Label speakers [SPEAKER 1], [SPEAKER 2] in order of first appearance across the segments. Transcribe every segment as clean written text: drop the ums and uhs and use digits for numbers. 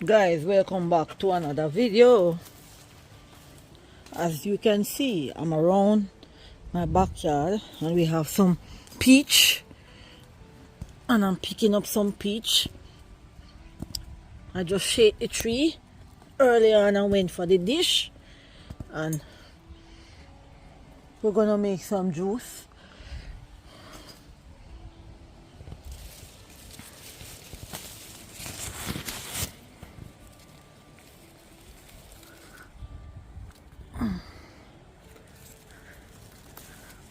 [SPEAKER 1] Guys, welcome back to another video. As you can see, I'm around my backyard and we have some peach, and I'm picking up some peach. I just shake the tree earlier on and went for the dish, and we're gonna make some juice.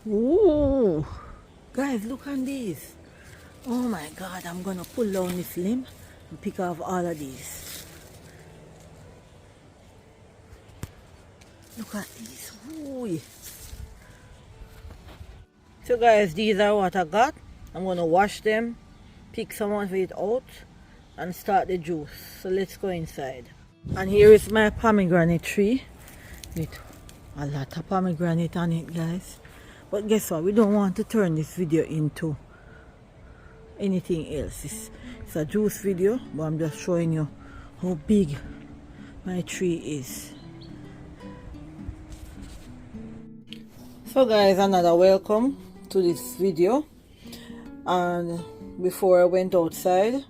[SPEAKER 1] Ooh, guys, look at this. Oh my god, I'm gonna pull down this limb and pick off all of these. Look at these. Ooh. So guys, these are what I got. I'm gonna wash them, pick some of it out, and start the juice. So let's go inside. And here is my pomegranate tree with a lot of pomegranate on it, guys. But guess what? We don't want to turn this video into anything else. It's a juice video, but I'm just showing you how big my tree is. So guys, another welcome to this video. And before I went outside,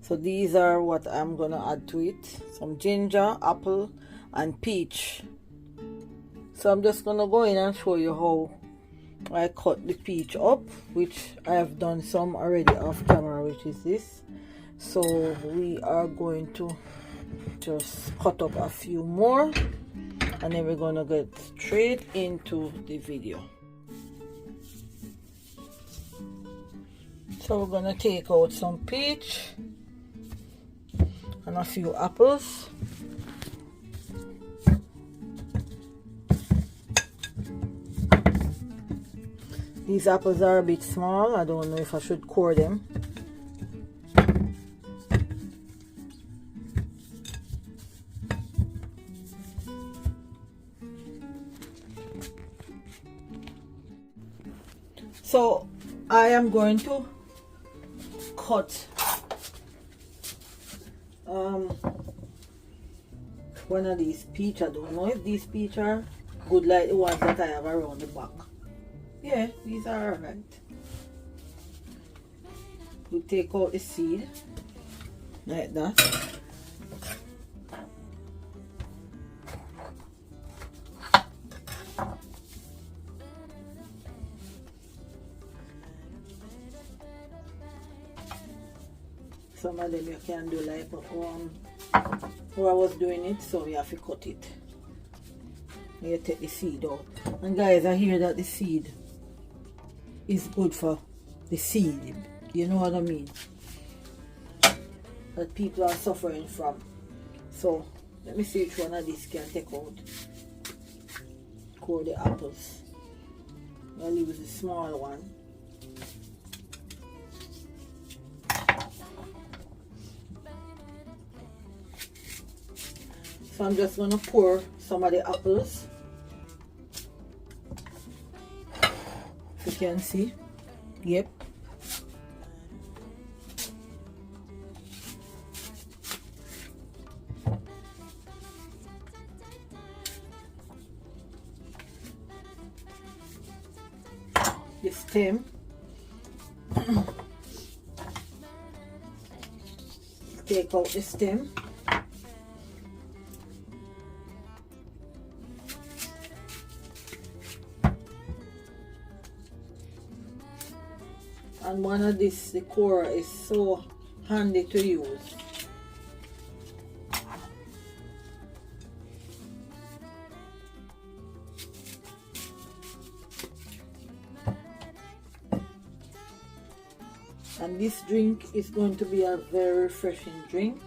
[SPEAKER 1] so these are what I'm gonna add to it: some ginger, apple, and peach. So I'm just gonna go in and show you how I cut the peach up, which I have done some already off camera, which is this. So we are going to just cut up a few more, and then we're gonna get straight into the video. So we're gonna take out some peach and a few apples. These apples are a bit small. I don't know if I should core them. So I am going to cut one of these peach. I don't know if these peach are good like the ones that I have around the back. Yeah, these are alright. We take out the seed like that. Some of them you can do like how I was doing it, so you have to cut it. You take the seed out. And guys, I hear that the seed is good for the seed, you know what I mean, that people are suffering from. So let me see which one of these can take out. Core the apples. I'll use the small one. So I'm just going to pour some of the apples. You can see. Yep. The stem. Take out the stem. And one of this, the core is so handy to use. And this drink is going to be a very refreshing drink.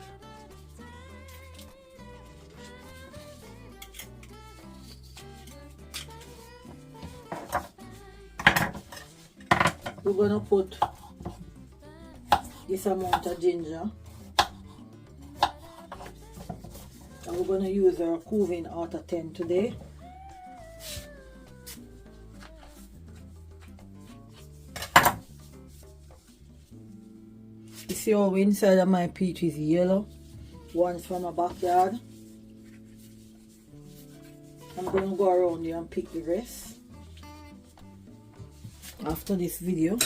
[SPEAKER 1] We're going to put this amount of ginger, and we're going to use our Kuvings AUTO10 today. You see how inside of my peach is yellow? ones from my backyard. I'm going to go around here and pick the rest after this video.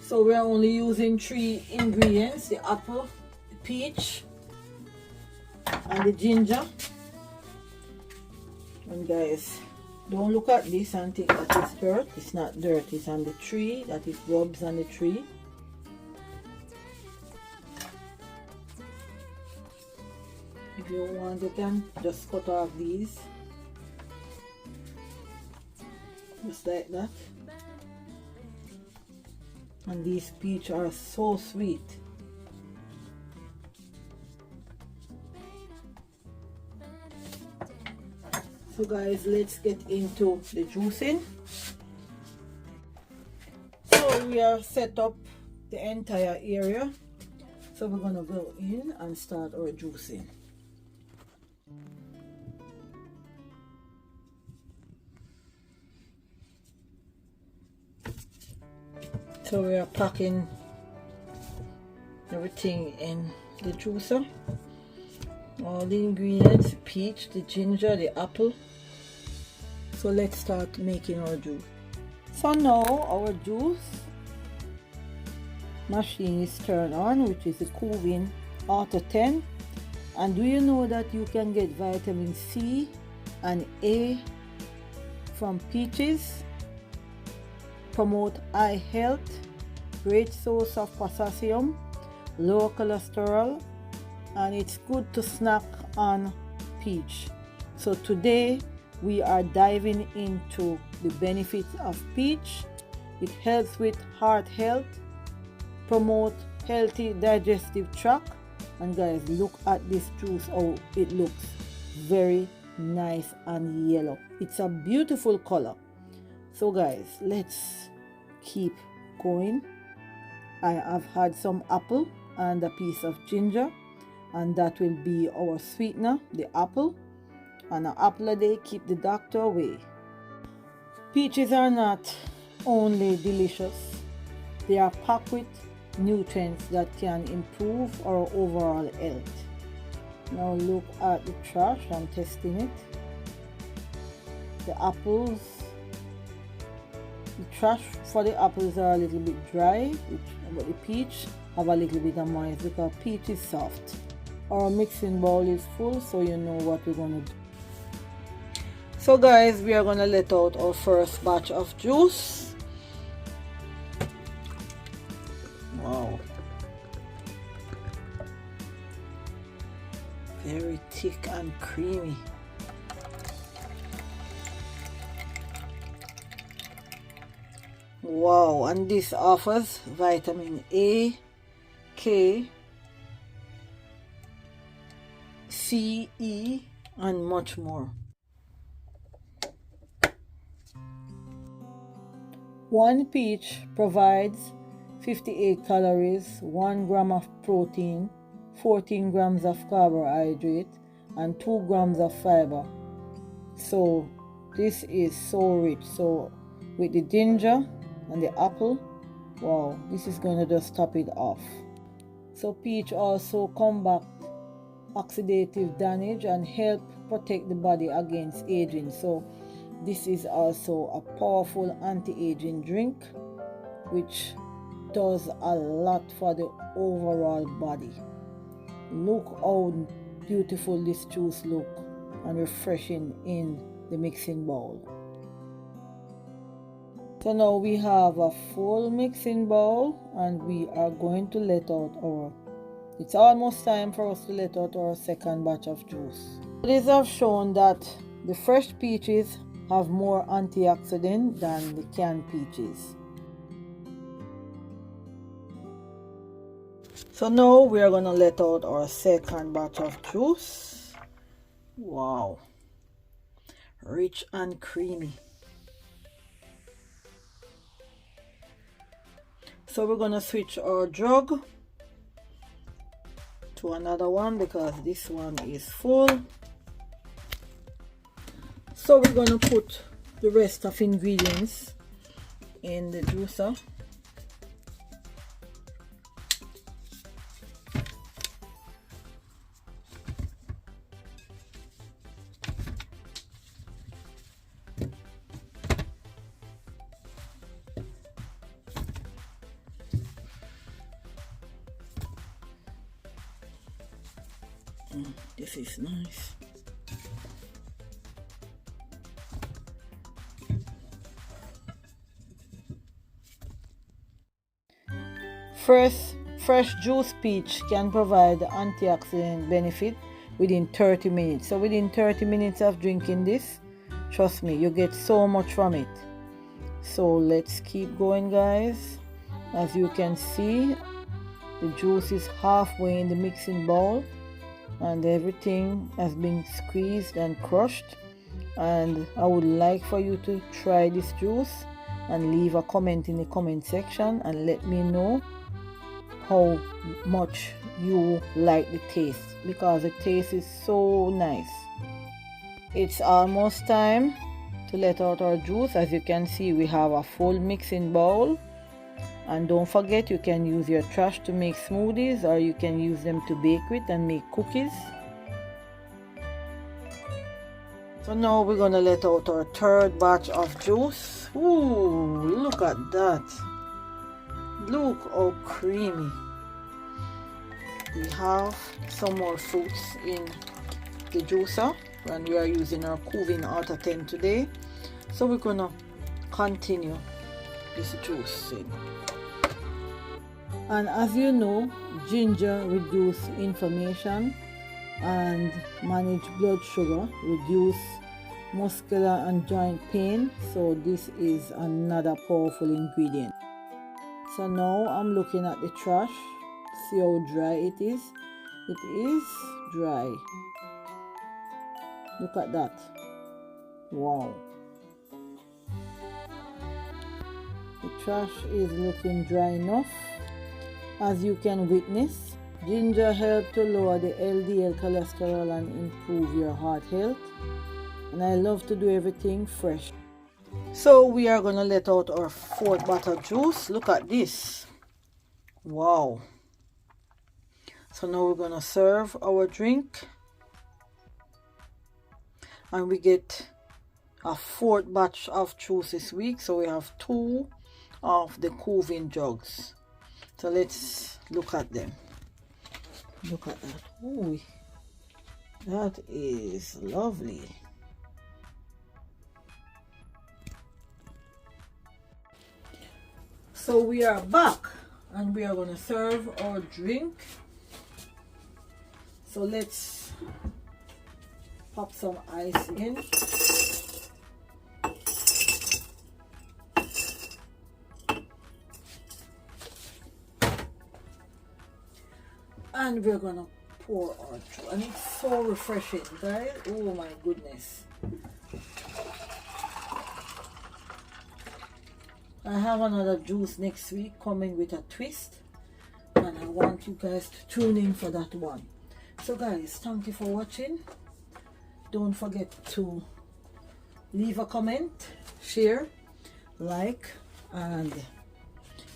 [SPEAKER 1] So we're only using 3 ingredients: the apple, the peach, and the ginger. And guys, don't look at this and think that it's dirt. It's not dirt, it's on the tree, that it rubs on the tree. If you want, you can just cut off these, just like that. And these peach are so sweet. So guys, let's get into the juicing. So we have set up the entire area, so we're gonna go in and start our juicing. So we are packing everything in the juicer. All the ingredients: the peach, the ginger, the apple. So let's start making our juice. So now our juice machine is turned on, which is the Kuvings AUTO10. And do you know that you can get vitamin C and A from peaches? Promote eye health, great source of potassium, low cholesterol, and it's good to snack on peach. So today we are diving into the benefits of peach. It helps with heart health, promote healthy digestive tract, and guys, look at this juice, how it looks very nice and yellow. It's a beautiful color. So guys, let's keep going. I have had some apple and a piece of ginger, and that will be our sweetener, the apple. And an apple a day keep the doctor away. Peaches are not only delicious, they are packed with nutrients that can improve our overall health. Now look at the trash, I'm testing it. The apples, the trash for the apples are a little bit dry, but the peach have a little bit of moist because peach is soft. Our mixing bowl is full, so you know what we're gonna do. So guys, we are gonna let out our first batch of juice. Wow, very thick and creamy. Wow, and this offers vitamin A, K, C, E, and much more. 1 peach provides 58 calories, 1 gram of protein, 14 grams of carbohydrate, and 2 grams of fiber. So this is so rich. So with the ginger and the apple, wow, this is going to just top it off. So peach also combats oxidative damage and help protect the body against aging. So this is also a powerful anti-aging drink, which does a lot for the overall body. Look how beautiful this juice look and refreshing in the mixing bowl. So now we have a full mixing bowl, and we are going to let out our, it's almost time for us to let out our second batch of juice. Studies have shown that the fresh peaches have more antioxidant than the canned peaches. So now we are going to let out our second batch of juice. Wow, rich and creamy. So we're going to switch our jug to another one because this one is full. So we're going to put the rest of ingredients in the juicer. This is nice. Fresh juice peach can provide antioxidant benefit within 30 minutes. So within 30 minutes of drinking this, trust me, you get so much from it. So let's keep going, guys. As you can see, the juice is halfway in the mixing bowl and everything has been squeezed and crushed. And I would like for you to try this juice and leave a comment in the comment section and let me know how much you like the taste, because the taste is so nice. It's almost time to let out our juice. As you can see, we have a full mixing bowl, and don't forget, you can use your trash to make smoothies, or you can use them to bake with and make cookies. So now we're gonna let out our third batch of juice. Ooh, look at that. Look how creamy. We have some more fruits in the juicer, and we are using our Kuvings AUTO10 today. So we're gonna continue this juicing. And as you know, ginger reduces inflammation and manage blood sugar, reduce muscular and joint pain. So this is another powerful ingredient. So now I'm looking at the trash, see how dry it is. It is dry. Look at that. Wow. The trash is looking dry enough. As you can witness, ginger helps to lower the LDL cholesterol and improve your heart health. And I love to do everything fresh. So we are going to let out our fourth bottle of juice. Look at this. Wow. So now we're going to serve our drink. And we get a fourth batch of juice this week. So we have 2 of the Kuvings jugs. So let's look at them. Look at that. Ooh, that is lovely. So we are back and we are going to serve our drink. So let's pop some ice in. And we're going to pour our juice. And it's so refreshing, guys. Oh my goodness. I have another juice next week coming with a twist, and I want you guys to tune in for that one. So guys, thank you for watching. Don't forget to leave a comment, share, like, and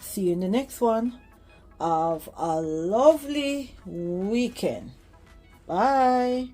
[SPEAKER 1] see you in the next one. Have a lovely weekend. Bye.